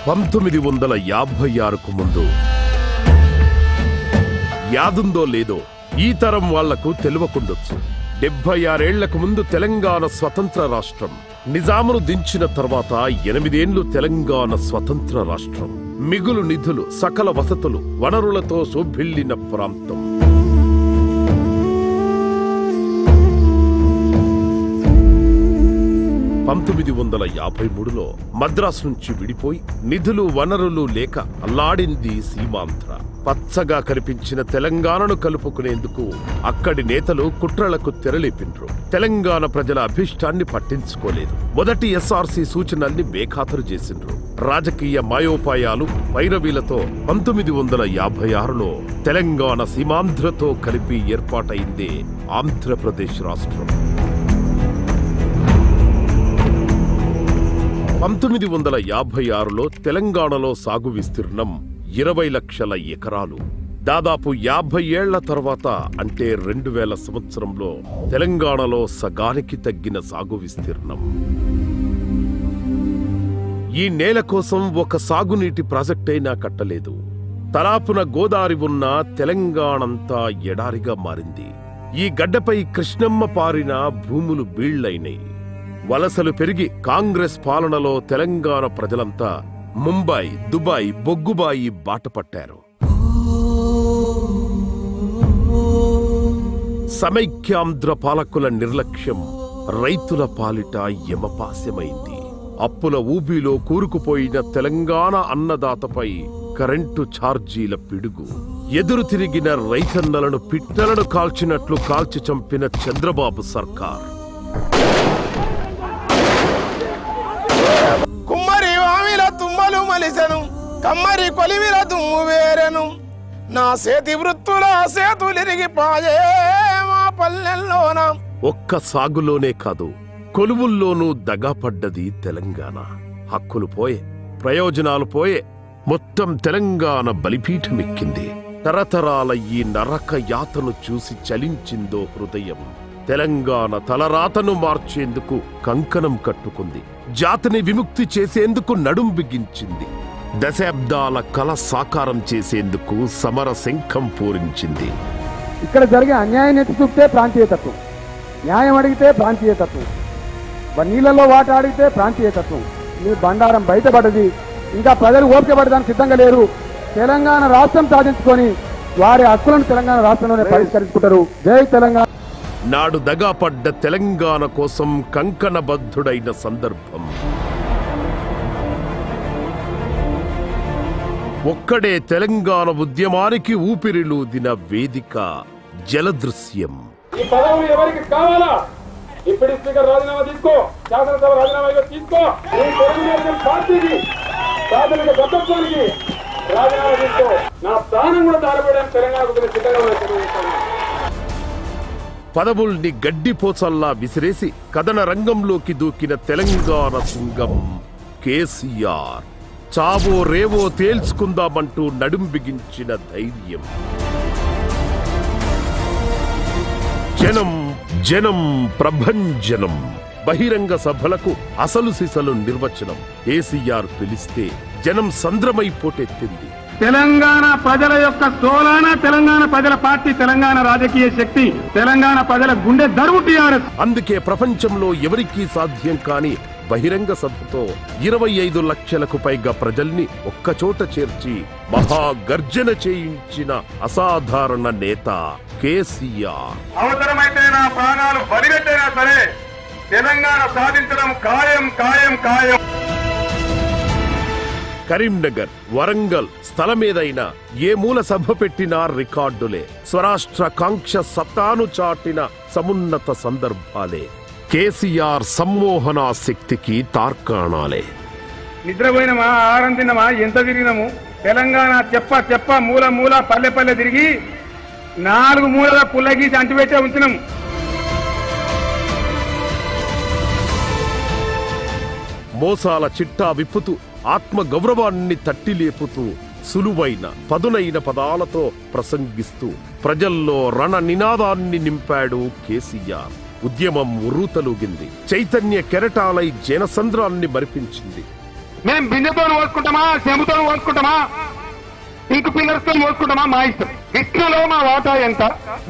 1956కు ముందు యాదుందో లేదో ఈ తరం వాళ్లకు తెలియకుండొచ్చు. 76 ఏళ్లకు ముందు తెలంగాణ స్వతంత్ర రాష్ట్రం. నిజామును దించిన తర్వాత 8 ఏళ్లు తెలంగాణ స్వతంత్ర రాష్ట్రం. మిగులు నిధులు, సకల వసతులు, వనరులతో శోభిల్లిన ప్రాంతం. 1953లో మద్రాసు నుంచి విడిపోయి నిధులు వనరులు లేక అల్లాడింది సీమాంధ్ర. పచ్చగా కనిపించిన తెలంగాణను కలుపుకునేందుకు అక్కడి నేతలు కుట్రలకు తెరలేపిండ్రు. తెలంగాణ ప్రజల అభిష్టాన్ని పట్టించుకోలేదు. మొదటి ఎస్ఆర్సీ సూచనల్ని బేఖాతరు చేసిండ్రు. రాజకీయ మాయోపాయాలు, వైరవీలతో 1956లో తెలంగాణ సీమాంధ్రతో కలిపి ఏర్పాటైందే ఆంధ్రప్రదేశ్ రాష్ట్రం. 1956లో తెలంగాణలో సాగు విస్తీర్ణం 20 లక్షల ఎకరాలు. దాదాపు 50 ఏళ్ల తర్వాత అంటే 2000 సంవత్సరంలో తెలంగాణలో సగానికి తగ్గిన సాగు విస్తీర్ణం. ఈ నేల కోసం ఒక సాగునీటి ప్రాజెక్టైనా కట్టలేదు. తలాపున గోదావరి ఉన్న తెలంగాణంతా ఎడారిగా మారింది. ఈ గడ్డపై కృష్ణమ్మ పారిన భూములు బీళ్లైనాయి. వలసలు పెరిగి కాంగ్రెస్ పాలనలో తెలంగాణ ప్రజలంతా ముంబై, దుబాయ్, బొగ్గుబాయి బాట పట్టారు. సమైక్యాంధ్ర పాలకుల నిర్లక్ష్యం రైతుల పాలిట యమపాస్యమైంది. అప్పుల ఊబిలో కూరుకుపోయిన తెలంగాణ అన్నదాతపై కరెంటు ఛార్జీల పిడుగు. ఎదురు తిరిగిన రైతన్నలను పిట్టలను కాల్చినట్లు కాల్చి చంపిన చంద్రబాబు సర్కార్. కుమ్మరి వామిల తుమ్మలు మలిసెను, కమ్మరి కొలివిల తుమ్ము వేరెను, నా సేతి వృత్తుల సేతులిరిగిపాయే మా పల్లెల్లోన. ఒక్క సాగులోనే కాదు, కొలువుల్లోనూ దగాపడ్డది తెలంగాణ. హక్కులు పోయే, ప్రయోజనాలు పోయే, మొత్తం తెలంగాణ బలిపీఠమెక్కింది. తరతరాల ఈ నరక యాతను చూసి చలించిందో హృదయం. తెలంగాణ తలరాతను మార్చేందుకు కంకణం కట్టుకుంది. జాతిని విముక్తి చేసేందుకు నడుం బిగించింది. దశాబ్దాల కల సాకారం చేసేందుకు సమర శంఖం పూరించింది. ఇక్కడ జరిగే అన్యాయం ఎత్తి చూపితే ప్రాంతీయతత్వం, న్యాయం అడిగితే ప్రాంతీయతత్వం, నీళ్లలో వాట అడిగితే ప్రాంతీయతత్వం. మీ బండారం బయటపడది. ఇంకా ప్రజలు ఓపిక పడడానికి సిద్ధంగా లేరు. తెలంగాణ రాష్ట్రం సాధించుకొని వారి హక్కులను తెలంగాణ రాష్ట్రంలోనే పరిష్కరించుకుంటారు. జై తెలంగాణ. నాడు దగాపడ్డ తెలంగాణ కోసం కంకణబద్ధుడైన సందర్భం. ఒక్కడే తెలంగాణ ఉద్యమానికి ఊపిరిలూదిన వేదిక, జలదృశ్యం. ఈ పదవులు ఎవరికి కావాలా? ఇప్పుడు స్పీకర్ రాజీనామా తీసుకో, శాసనసభ రాజీనామా తీసుకో. పార్టీకి ప్రాథమిక తత్వానికి రాజీనామా తీసుకో. నా స్థానం కూడా దారిపోయడానికి తెలంగాణకు సిద్ధంగా. పదవుల్ని గడ్డిపోచల్లా విసిరేసి కథన రంగంలోకి దూకిన తెలంగాణ సింగం కేసీఆర్. చావో రేవో తేల్చుకుందామంటూ నడుం బిగించిన ధైర్యం. జనం జనం ప్రభంజనం. బహిరంగ సభలకు అసలు సిసలు నిర్వచనం. కేసీఆర్ పిలిస్తే జనం సంద్రమై పోటెత్తింది. తెలంగాణ ప్రజల యొక్క సోలాన తెలంగాణ ప్రజల పార్టీ, తెలంగాణ రాజకీయ శక్తి, తెలంగాణ ప్రజల గుండె దరువు టీఆర్ఎస్. అందుకే ప్రపంచంలో ఎవరికీ సాధ్యం కాని బహిరంగ సభతో 25 లక్షలకు పైగా ప్రజల్ని ఒక్కచోట చేర్చి మహాగర్జన చేయించిన అసాధారణ నేత కేసీఆర్. అవసరమైతే నా ప్రాణాలు బలిపెట్టైనా సరే తెలంగాణ సాధించడం ఖాయం ఖాయం ఖాయం. కరీంనగర్, వరంగల్ స్థలమేదైనా ఏ మూల సభ పెట్టినా రికార్డులే. స్వరాష్ట్ర కాంక్ష సత్తాను చాటిన సమున్నత సందర్భాలే. కేసీఆర్ సమ్మోహనా శక్తికి తార్కాణాలే. నిద్రపోయినమా, ఆహారం తిన్నమా, ఎంత తిరిగినాము? తెలంగాణ చెప్ప చెప్ప మూల మూల పల్లె పల్లె తిరిగి 4 మూలల పుల్లగీసి అంటిపెట్టే ఉంచినాము. మోసాల చిట్టా విప్పుతూ ఆత్మ గౌరవాన్ని తట్టిలేపుతూ సులువైన పదునైన పదాలతో ప్రసంగిస్తూ ప్రజల్లో రణ నినాదాన్ని నింపాడు కేసీఆర్. ఉద్యమం ఉర్రూతలూగింది. చైతన్య కెరటాలై జనసంద్రాన్ని మరిపించింది. మేము బిందెతో పోసుకుంటామా, చెంబుతో పోసుకుంటామా, ఇంకు పిల్లర్తో పోసుకుంటామా, మా ఇష్టం. కృష్ణలో మా వాటా ఎంత,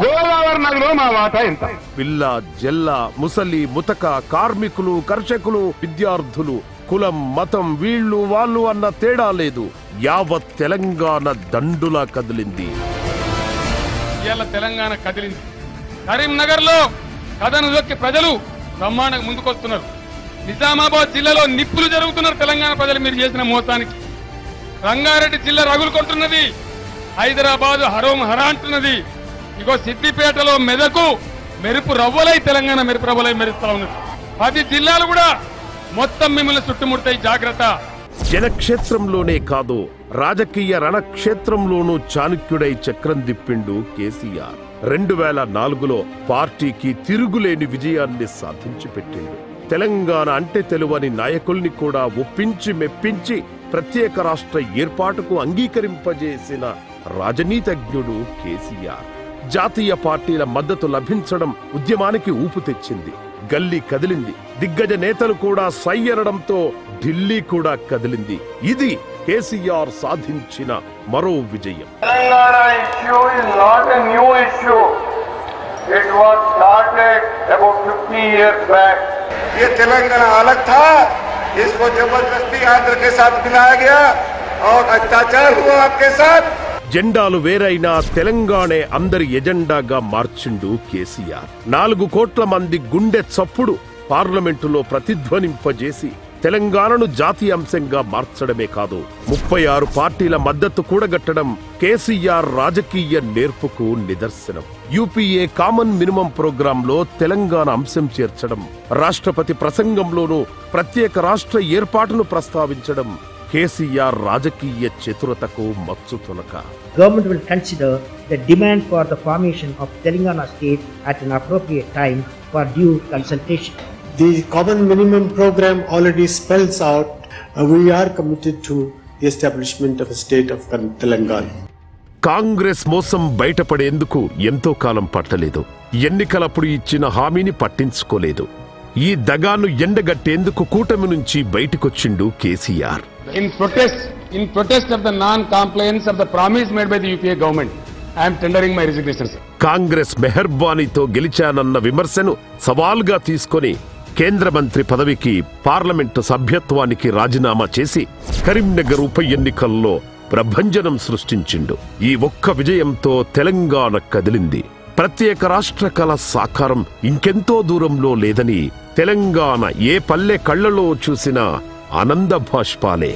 గోదావరి నదిలో మా వాటా ఎంత. పిల్ల జల్ల, ముసలి, ముతక, కార్మికులు, కర్షకులు, విద్యార్థులు, కులం, మతం, వీళ్ళు వాళ్ళు అన్న తేడా లేదు. యావత్ తెలంగాణ దండులా కదిలింది. ఇవాళ తెలంగాణ కదిలింది. కరీంనగర్ లో కథను దొక్కి ప్రజలు బ్రహ్మాండంగా ముందుకొస్తున్నారు. నిజామాబాద్ జిల్లాలో నిప్పులు జరుగుతున్నారు తెలంగాణ ప్రజలు మీరు చేసిన మోసానికి. రంగారెడ్డి జిల్లా రగులు కొడుతున్నది, హైదరాబాద్ హరోం హరా అంటున్నది. ఇగో సిద్దిపేటలో మెదకు మెరుపు రవ్వలై తెలంగాణ మెరుపు రవ్వలై మెరుస్తా ఉన్నది. 10 జిల్లాలు కూడా మొత్తం మిమ్మల్ని చుట్టుముడతాయి, జాగ్రత్త. జనక్షేత్రంలోనే కాదు, రాజకీయ రణక్షేత్రంలోనూ చాణక్యుడై చక్రం దిప్పిండు కేసీఆర్. 2004లో పార్టీకి తిరుగులేని విజయాన్ని సాధించి పెట్టిండు. తెలంగాణ అంటే తెలువని నాయకుల్ని కూడా ఒప్పించి మెప్పించి ప్రత్యేక రాష్ట్ర ఏర్పాటుకు అంగీకరింపజేసిన రాజనీతిజ్ఞుడు కేసీఆర్. జాతీయ పార్టీల మద్దతు లభించడం ఉద్యమానికి ఊపు తెచ్చింది. గల్లీ కదిలింది. దిగ్గజ నేతలు కూడా సై అనడంతో ఢిల్లీ కూడా కదిలింది. ఇది కేసీఆర్ సాధించిన మరో విజయం. Telangana issue is not a new issue. It was started about 50 years back. ये तेलंगाना अलग था, इसको जबरदस्ती आंध्र के साथ मिलाया गया और अत्याचार हुआ आपके साथ. జెండాలు వేరైనా తెలంగాణే అందరి ఎజెండాగా మార్చిండు కేసీఆర్. 4 కోట్ల మంది గుండె చప్పుడు పార్లమెంటులో ప్రతిధ్వనింపజేసి తెలంగాణను జాతీయ అంశంగా మార్చడమే కాదు, 36 పార్టీల మద్దతు కూడగట్టడం కేసీఆర్ రాజకీయ నేర్పుకు నిదర్శనం. యూపీఏ కామన్ మినిమం ప్రోగ్రాంలో తెలంగాణ అంశం చేర్చడం, రాష్ట్రపతి ప్రసంగంలోనూ ప్రత్యేక రాష్ట్ర ఏర్పాటును ప్రస్తావించడం కేసీఆర్ రాజకీయ చతురతకు మచ్చుతునక. Government will consider the demand for the formation of Telangana state at an appropriate time for due consultation. The common minimum program already spells out we are committed to the establishment of a state of Telangana. Congress మోసం బయటపడేందుకు ఎంతో కాలం పట్టలేదు. ఎన్నికలప్పుడు ఇచ్చిన హామీని పట్టించుకోలేదు. ఈ దగాను ఎండగట్టేందుకు కూటమి నుంచి బయటకొచ్చిండు KCR. In protest of the non-compliance of the promise made by the UPA government, I am tendering my resignation, sir. Congress మెహర్బానీతో గెలిచానన్న విమర్శను సవాల్గా తీసుకొని కేంద్ర మంత్రి పదవికి, పార్లమెంటు సభ్యత్వానికి రాజీనామా చేసి కరీంనగర్ ఉప ఎన్నికల్లో ప్రభంజనం సృష్టించిండు. ఈ ఒక్క విజయంతో తెలంగాణ కదిలింది. ప్రత్యేక రాష్ట్ర కళ సాకారం ఇంకెంతో దూరంలో లేదని తెలంగాణ ఏ పల్లె కళ్లలో చూసినా ఆనంద భాష్పాలే.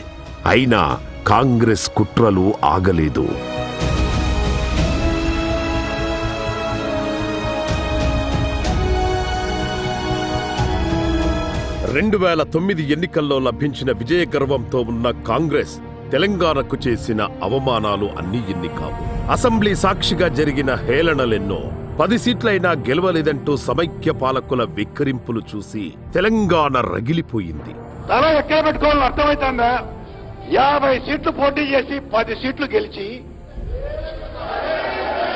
అయినా కాంగ్రెస్ కుట్రలు ఆగలేదు. 2009 ఎన్నికల్లో లభించిన విజయ గర్వంతో ఉన్న కాంగ్రెస్ తెలంగాణకు చేసిన అవమానాలు అన్నీ ఎన్ని కావు. అసెంబ్లీ సాక్షిగా జరిగిన హేళనలెన్నో. 10 సీట్లైనా గెలవలేదంటూ సమైక్య పాలకుల విక్రింపులు చూసి తెలంగాణ రగిలిపోయింది. తల ఎక్కడ పెట్టుకోవాలని అర్థమైతుందా? 50 సీట్లు పోటీ చేసి 10 సీట్లు గెలిచి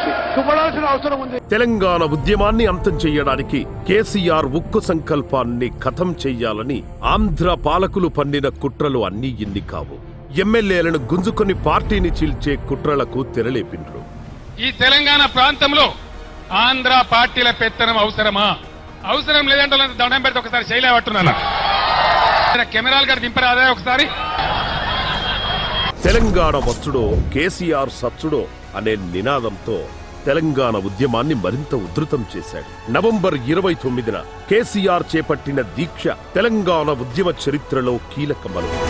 సిగ్గుపడాల్సిన అవసరం ఉంది. తెలంగాణ ఉద్యమాన్ని అంతం చెయ్యడానికి కేసీఆర్ ఉక్కు సంకల్పాన్ని ఖతం చెయ్యాలని ఆంధ్ర పాలకులు పన్నిన కుట్రలు అన్నీ ఎన్ని కావు. ఎమ్మెల్యేలను గుంజుకొని పార్టీని చీల్చే కుట్రలకు తెరలేపిండ్రు. ఈ తెలంగాణ ప్రాంతంలో ఆంధ్ర పార్టీల పెత్తనం అవసరమా? అవసరం లేదంటే దండం పెడితే ఒకసారి శైలి పట్టున్నా కెమెరాలు గారు దింపరాదా ఒకసారి? తెలంగాణ వచ్చుడో కేసీఆర్ సచ్చుడో అనే నినాదంతో తెలంగాణ ఉద్యమాన్ని మరింత ఉధృతం చేశాడు. నవంబర్ 29న కేసీఆర్ చేపట్టిన దీక్ష తెలంగాణ ఉద్యమ చరిత్రలో కీలక మలుపు.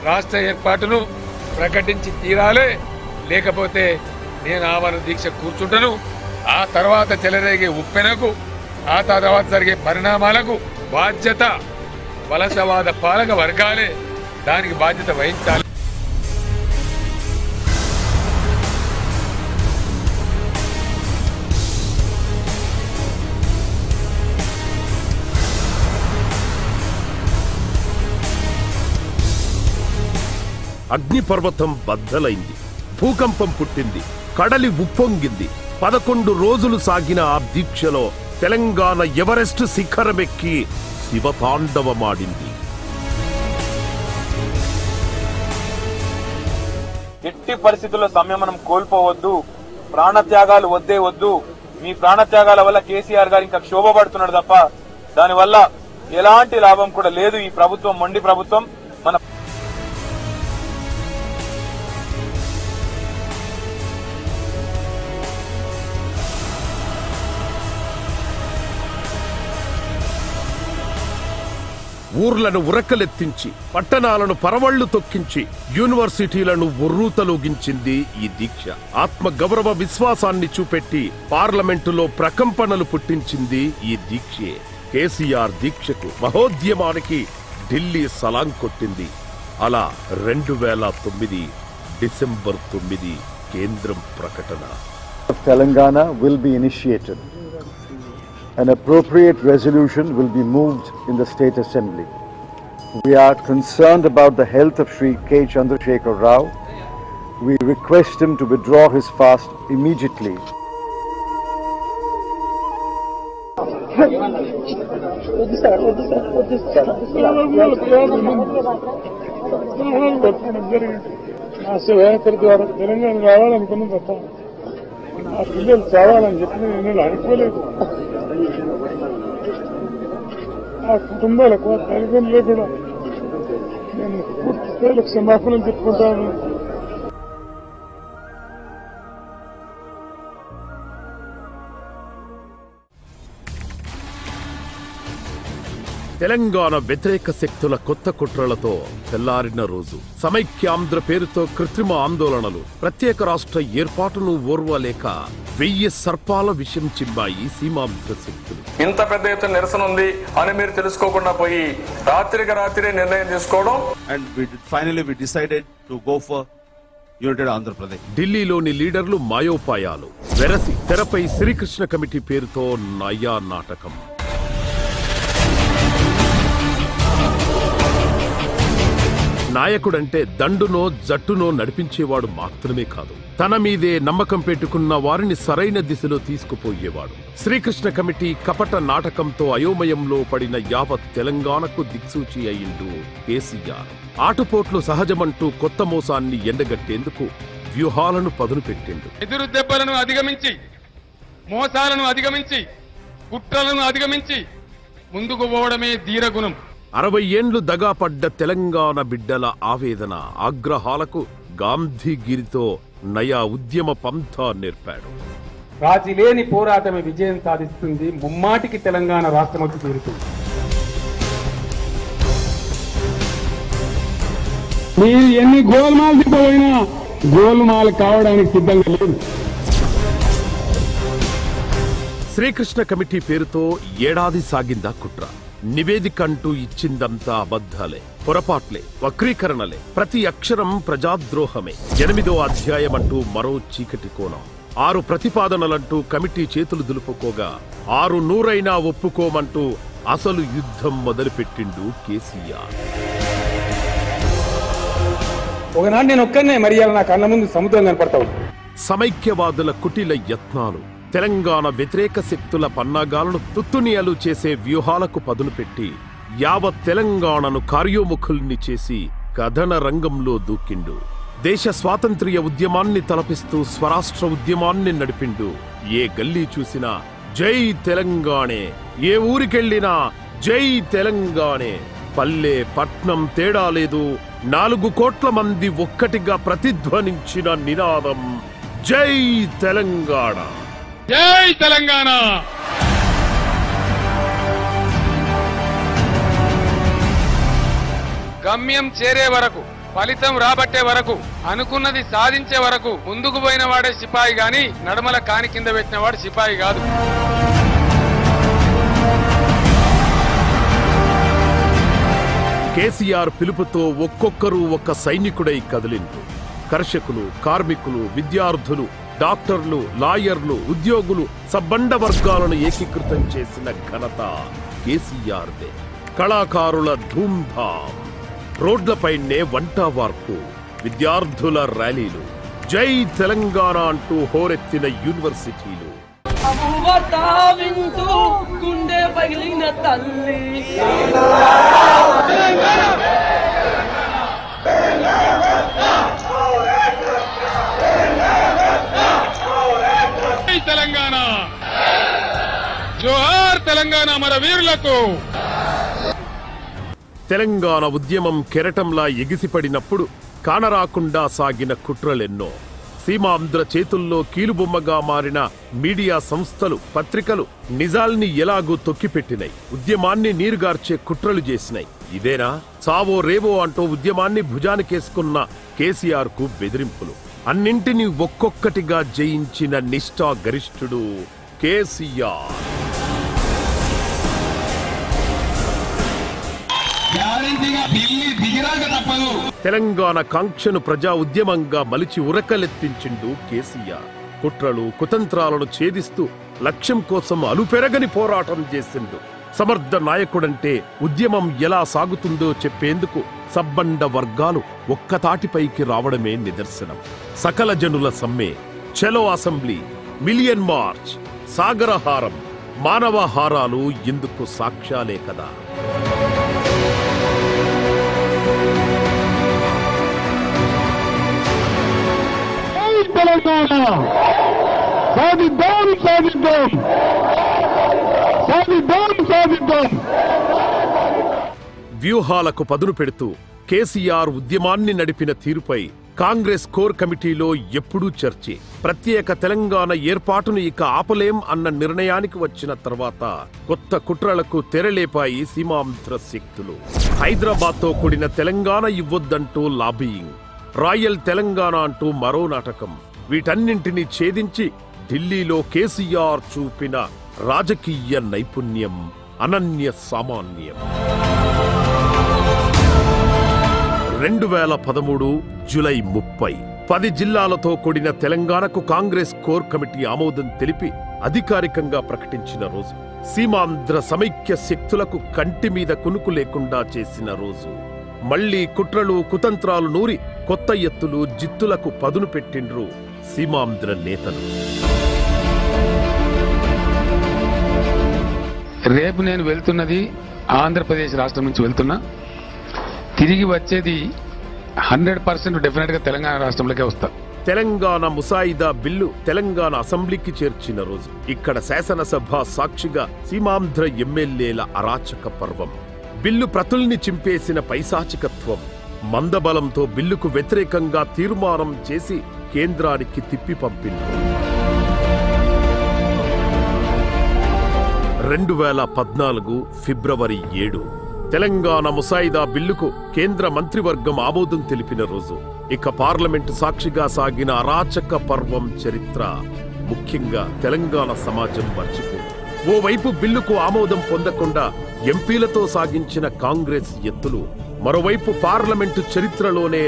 రాష్ట్ర ఏర్పాటును ప్రకటించి తీరాలే, లేకపోతే నేను ఆవరణ దీక్ష కూర్చుంటను. ఆ తర్వాత చెలరేగే ఉప్పెనకు, ఆ తర్వాత జరిగే పరిణామాలకు బాధ్యత వలసవాద పాలక వర్గాలే దానికి బాధ్యత వహించాలి. అగ్నిపర్వతం బద్దలైంది, భూకంపం పుట్టింది, కడలి ఉప్పొంగింది. 11 రోజులు సాగిన ఆ దీక్షలో తెలంగాణ ఎవరెస్ట్ శిఖరమెక్కి శివతాండవమాడింది. ఎట్టి పరిస్థితుల్లో సంయమనం కోల్పోవద్దు, ప్రాణత్యాగాలు వద్దే వద్దు. మీ ప్రాణత్యాగాల వల్ల కేసీఆర్ గారు ఇంకా క్షోభపడుతున్నాడు తప్ప దానివల్ల ఎలాంటి లాభం కూడా లేదు. ఈ ప్రభుత్వం మొండి ప్రభుత్వం. మన ఊర్లను ఉరకలెత్తించి, పట్టణాలను పరవళ్లు తొక్కించి, యూనివర్సిటీలను ఉర్రూతలూగించింది ఈ దీక్ష. ఆత్మగౌరవ విశ్వాసాన్ని చూపెట్టి పార్లమెంటులో ప్రకంపనలు పుట్టించింది ఈ దీక్షే. కేసీఆర్ దీక్షకు, మహోద్యమానికి ఢిల్లీ సలాం కొట్టింది. అలా 2009 డిసెంబర్ 9 కేంద్రం ప్రకటన. Telangana will be initiated. An appropriate resolution will be moved in the State Assembly. We are concerned about the health of Shri K. Chandrasekhar Rao. We request him to withdraw his fast immediately. Telangana రావాలనుకున్నాం తప్ప ఆ పిల్లలు చావాలని చెప్పి నేను అనుకోలేదు. ఆ కుటుంబాలకు, ఆ తల్లిదండ్రులకు కూడా నేను పూర్తి స్థాయిలో క్షమాపణలు చెప్పుకుంటాను. తెలంగాణ వ్యతిరేక శక్తుల కొత్త కుట్రలతో తెల్లారిన రోజు, సమైక్యాంధ్ర పేరుతో కృత్రిమ ఆందోళనలు, ప్రత్యేక రాష్ట్ర ఏర్పాటును ఓర్వలేక 1000 సర్పాల విషయం చిమ్మాయి సీమాంధ్ర శక్తులు. ఇంత పెద్ద ఎత్తున నిరసన ఉంది అని మీరు తెలుసుకోకుండా పోయి రాత్రికి రాత్రి నిర్ణయం తీసుకోవడం. And finally we decided to go for United Andhra Pradesh. ఢిల్లీలోని లీడర్లు మాయోపాయాలు వెరసి తెరపై శ్రీకృష్ణ కమిటీ పేరుతో నయా నాటకం. నాయకుడంటే దండునో జట్టునో నడిపించేవాడు మాత్రమే కాదు, తన మీదే నమ్మకం పెట్టుకున్న వారిని సరైన దిశలో తీసుకుపోయేవాడు. శ్రీకృష్ణ కమిటీ కపట నాటకంతో అయోమయంలో పడిన యావత్ తెలంగాణకు దిక్సూచి అయిండు కేసీఆర్. ఆటుపోట్లు సహజమంటూ కొత్త మోసాన్ని ఎండగట్టేందుకు వ్యూహాలను పదును పెట్టిండు. ఎదురు దెబ్బలను అధిగమించి, మోసాలను అధిగమించి, కుట్రలను అధిగమించి ముందుకు పోవడమే ధీరగుణం. 60 ఏండ్లు దగాపడ్డ తెలంగాణ బిడ్డల ఆవేదన, ఆగ్రహాలకు గాంధీగిరితో నయా ఉద్యమ పంథా నేర్పాడు. రాజీ లేని పోరాటమే విజయం సాధిస్తుంది. ముమ్మాటికి తెలంగాణ రాష్ట్రం వచ్చి తీరుతుంది. మీరు ఎన్ని గోల్మాల్ తిప్పబోయినా గోల్మాల్ కావడానికి సిద్ధంగా లేదు. శ్రీకృష్ణ కమిటీ పేరుతో ఏడాది సాగిందా కుట్ర. నివేదిక అంటూ ఇచ్చిందంతా అబద్ధాలే, పొరపాట్లే, వక్రీకరణలే. ప్రతి అక్షరం ప్రజాద్రోహమే. 8వ అధ్యాయం అంటూ మరో చీకటి కోణం. 6 ప్రతిపాదనలంటూ కమిటీ చేతులు దులుపుకోగా 6 నూరైనా ఒప్పుకోమంటూ అసలు యుద్ధం మొదలుపెట్టిండు కేసీఆర్. ఒకనాడు నేను ఒక్కనే మర్యాద నా కళ్ళ ముందు సముద్రం కనపడతావు. సమైక్యవాదుల కుటిల యత్నాలు, తెలంగాణ వ్యతిరేక శక్తుల పన్నాగాలను తుత్తునియలు చేసే వ్యూహాలకు పదును పెట్టి యావత్ తెలంగాణను కార్యోముఖుల్ని చేసి కథన రంగంలో దూకిండు. దేశ స్వాతంత్ర్య ఉద్యమాన్ని తలపిస్తూ స్వరాష్ట్ర ఉద్యమాన్ని నడిపిండు. ఏ గల్లీ చూసినా జై తెలంగాణే, ఏ ఊరికెళ్ళినా జై తెలంగాణే. పల్లె పట్నం తేడా లేదు, 4 కోట్ల మంది ఒక్కటిగా ప్రతిధ్వనించిన నినాదం జై తెలంగాణ, జై తెలంగాణ. గమ్యం చేరే వరకు, ఫలితం రాబట్టే వరకు, అనుకున్నది సాధించే వరకు ముందుకు పోయిన వాడే సిపాయి గాని నడమల కాని కింద పెట్టిన వాడు సిపాయి కాదు. కేసీఆర్ పిలుపుతో ఒక్కొక్కరు ఒక్క సైనికుడై కదిలిండ్రు. కర్షకులు, కార్మికులు, విద్యార్థులు, డాక్టర్లు, లాయర్లు, ఉద్యోగులు, సబ్బండ వర్గాలను ఏకీకృతం చేసిన ఘనత కేసీఆర్దే. కళాకారుల ధూమ్ధాం, రోడ్లపైనే వంట వార్పు, విద్యార్థుల ర్యాలీలు, జై తెలంగాణ అంటూ హోరెత్తిన యూనివర్సిటీలు. గుండె పగిలిన తల్లి తెలంగాణ, జోహార్ తెలంగాణ మన వీరులకు. తెలంగాణ ఉద్యమం కెరటంలా ఎగిసిపడినప్పుడు కానరాకుండా సాగిన కుట్రలెన్నో. సీమాంధ్ర చేతుల్లో కీలుబొమ్మగా మారిన మీడియా సంస్థలు, పత్రికలు నిజాల్ని ఎలాగూ తొక్కిపెట్టినాయి, ఉద్యమాన్ని నీరుగార్చే కుట్రలు చేసినాయి. ఇదేనా చావో రేవో అంటూ ఉద్యమాన్ని భుజానికేసుకున్న కేసీఆర్ కు బెదిరింపులు. అన్నింటినీ ఒక్కొక్కటిగా జయించిన నిష్ఠా గరిష్ఠుడు కేసీఆర్. తెలంగాణ కాంక్షను ప్రజా ఉద్యమంగా మలిచి ఉరకలెత్తించిండు కేసీఆర్. కుట్రలు, కుతంత్రాలను ఛేదిస్తూ లక్ష్యం కోసం అలుపెరగని పోరాటం చేసిండు. సమర్థ నాయకుడంటే ఉద్యమం ఎలా సాగుతుందో చెప్పేందుకు సబ్బండ వర్గాలు ఒక్కతాటిపైకి రావడమే నిదర్శనం. సకల జనుల సమ్మె, చలో అసెంబ్లీ, మిలియన్ మార్చ్, సాగరహారం, మానవహారాలు ఇందుకు సాక్ష్యాలే కదా. తెలంగాణ సాధిద్దాం, సాధిద్దాం, సాధిద్దాం, సాధిద్దాం. వ్యూహాలకు పదును పెడుతూ కేసీఆర్ ఉద్యమాన్ని నడిపిన తీరుపై కాంగ్రెస్ కోర్ కమిటీలో ఎప్పుడూ చర్చే. ప్రత్యేక తెలంగాణ ఏర్పాటును ఇక ఆపలేం అన్న నిర్ణయానికి వచ్చిన తర్వాత కొత్త కుట్రలకు తెరలేపాయి సీమాంధ్ర శక్తులు. హైదరాబాద్తో కూడిన తెలంగాణ ఇవ్వొద్దంటూ లాబీయింగ్, రాయల్ తెలంగాణ అంటూ మరో నాటకం. వీటన్నింటినీ ఛేదించి ఢిల్లీలో కేసీఆర్ చూపిన రాజకీయ నైపుణ్యం అనన్య సామాన్యం. 2013 జూలై 30 10 జిల్లాలతో కూడిన తెలంగాణకు కాంగ్రెస్ కోర్ కమిటీ ఆమోదం తెలిపి అధికారికంగా ప్రకటించిన రోజు. సీమాంధ్ర సమైక్య శక్తులకు కంటి మీద కునుకు లేకుండా చేసిన రోజు. మళ్లీ కుట్రలు, కుతంత్రాలు నూరి కొత్త ఎత్తులు, జిత్తులకు పదును పెట్టిండ్రు సీమాంధ్ర నేతలు. రేపు నేను వెళ్తున్నది ఆంధ్రప్రదేశ్ రాష్ట్రం నుంచి వెళ్తున్నా. తిరిగి వచ్చేది 100% డెఫినెట్ గా తెలంగాణ రాష్ట్రంలోకే వస్తా. తెలంగాణ ముసాయిదా బిల్లు తెలంగాణ అసెంబ్లీకి చేర్చిన రోజు. ఇక్కడ శాసనసభ సాక్షిగా సీమాంధ్ర ఎమ్మెల్యేల అరాచక పర్వం. బిల్లు ప్రతుల్ని చింపేసిన పైశాచికత్వం. మందబలంతో బిల్లుకు వ్యతిరేకంగా తీర్మానం చేసి కేంద్రానికి తిప్పి పంపింది. 2014 ఫిబ్రవరి 7 తెలంగాణ ముసాయిదా బిల్లుకు కేంద్ర మంత్రివర్గం ఆమోదం తెలిపిన రోజు. ఇక పార్లమెంటు సాక్షిగా సాగిన అరాచక పర్వం చరిత్ర ముఖ్యంగా తెలంగాణ సమాజం మర్చిపోయింది. ఓవైపు బిల్లుకు ఆమోదం పొందకుండా ఎంపీలతో సాగించిన కాంగ్రెస్ ఎత్తులు, మరోవైపు పార్లమెంటు చరిత్రలోనే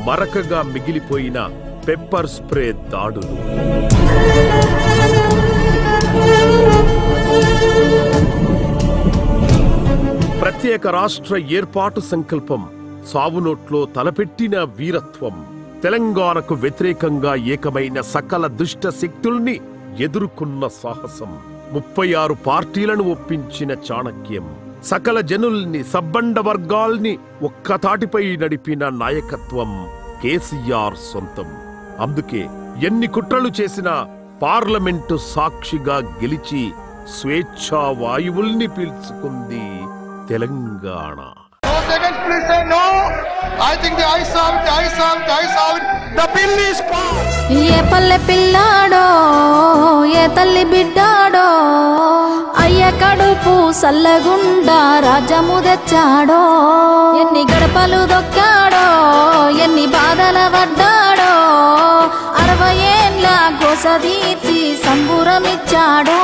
మరకగా మిగిలిపోయిన పెప్పర్ స్ప్రే దాడులు. ప్రత్యేక రాష్ట్ర ఏర్పాటు సంకల్పం, సావునోట్లో తలపెట్టిన వీరత్వం, తెలంగాణకు వ్యతిరేకంగా ఏకమైన సకల దుష్ట శక్తుల్ని ఎదుర్కొన్న సాహసం, 36 పార్టీలను ఒప్పించిన చాణక్యం, సకల జనుల్ని, సబ్బండ వర్గాల్ని ఒక్కతాటిపై నడిపిన నాయకత్వం కేసీఆర్ సొంతం. అందుకే ఎన్ని కుట్రలు చేసినా పార్లమెంటు సాక్షిగా గెలిచి స్వేచ్ఛా వాయువుల్ని పీల్చుకుంది తెలంగాణ. ఏ పల్లె పిల్లాడో, ఏ తల్లి బిడ్డాడో, అయ్య కడుపు సల్లగుండా రాజ్యము తెచ్చాడో. ఎన్ని గడపలు దొక్కాడో, ఎన్ని బాధల పడ్డాడో, 60 ఏళ్ళ గోస తీర్చి సంబురమిచ్చాడో.